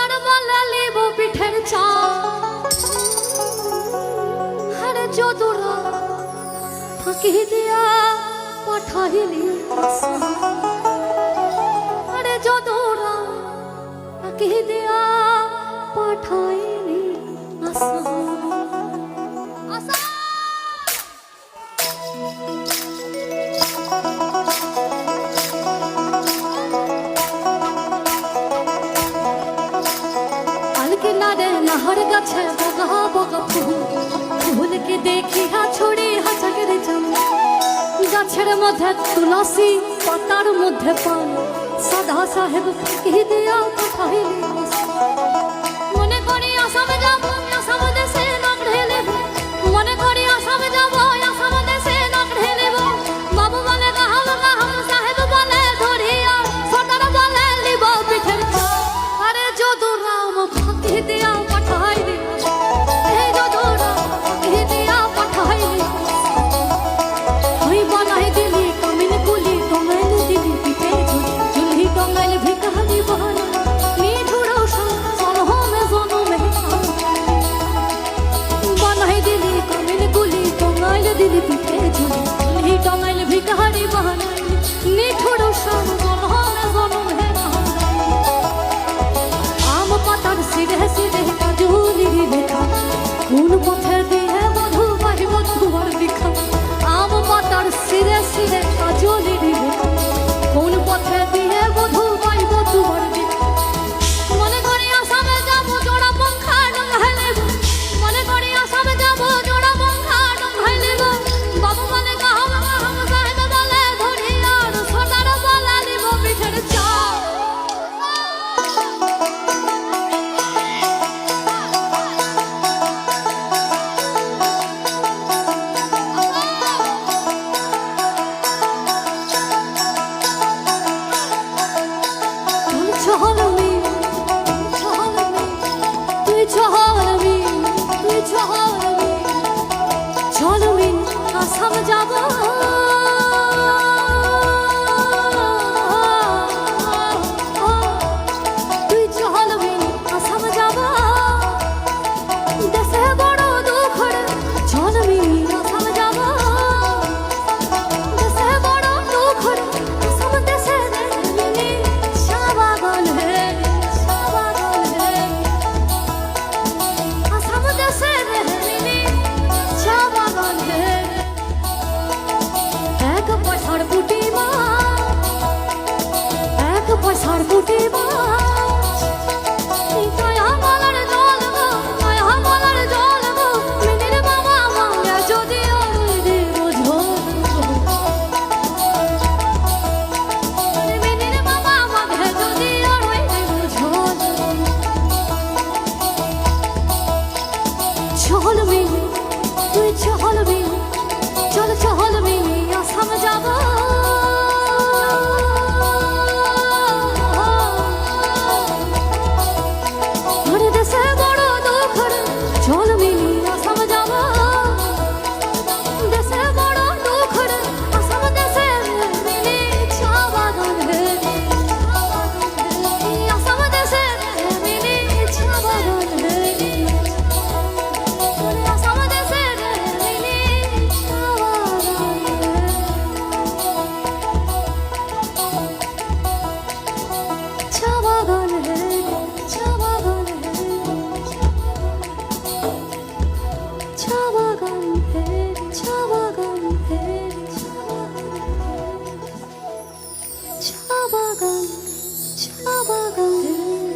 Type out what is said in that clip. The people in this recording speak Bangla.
সর্দার বলে লিব পিঠের চা আরে যদুরা ফাঁকি দিয়া পাঠাইলি আরে যদুরা ফাঁকি দিয়া পাঠাইলি আসা নাহর গাছে বগা বগা ফুলকে দেখি ছড়ি হাজাকের জাম গাছের মধ্যে তুলসী পাতার মধ্যে পান সাদা সাহেব কি দিয়া পাঠাইলি মনে করি আসামে যাব আসাম দেশে নাম ঢেলে মনে করি আসামে যাব আসাম দেশে নাম ঢেলে বাবু বলে গাহাম গাহাম সাহেব বলে ধরিয়া সর্দার বলে লিব পিঠের চা আরে যদুরাম ফাঁকি দিয়া পাঠাইলি হে যদুরাম ফাঁকি দিয়া পাঠাইলি ওই বানাই দিলি কামিন কুলি টঙ্গাইল দিলি পিঠে ঝুলি টঙ্গাইল ভিকালি বহানা নিঠুর সরহমে জনমে বানাই দিলি কামিন কুলি টঙ্গাইল দিলি পিঠে ঝুলি টঙ্গাইল ভিকালি বহানা নিঠুর সরহমে জনমে আম পাতার সিধে সিধে কাজুলি লেখা কোন পথে দিয়ে মধু পাইব তোমার দেখা আম পাতার সিধে সিধে কাজুলি লেখা কোন পথে দিয়ে মধু পাইব তোমার দেখা মনে করি আসামে যাব জোড়া পঙ্খা ডঙ্গাইলে মনে করি আসামে যাব জোড়া পঙ্খা ডঙ্গাইলে বাবু বলে গাহাম গাহাম সাহেব বলে ধরিয়া সর্দার বলে লিব পিঠের চা আসাম যাব তুই চলবি আসাম যাব দেশে বড় দুঃখ চলবি আসাম যাব দেশে বড় দুঃখ আসাম দেশে মিনি সাবাগন হে আসাম দেশে মিনি সাবাগন হে এক পয়সার পুটি এক পয়সার পুটি দয়া মালার জল দয়া মালার জল মিনির মামা মাঙ্গা যদি বুঝো মিনির মামা মাঙ্গা যদি বুঝো চল মিনি তুই চল মিনি চল চল মিনি আসাম যাব আরে দেশে বড় দুঃখ চল মিনি আসাম যাব দেশে বড় দুঃখ আসাম দেশে মিনি চা বাগান হে আসাম দেশে মিনি চা বাগান হে আসাম দেশে মিনি চা বাগান হে চা বাগান হে চা বাগান হে চা বাগান হে চা বাগান চা বাগান হে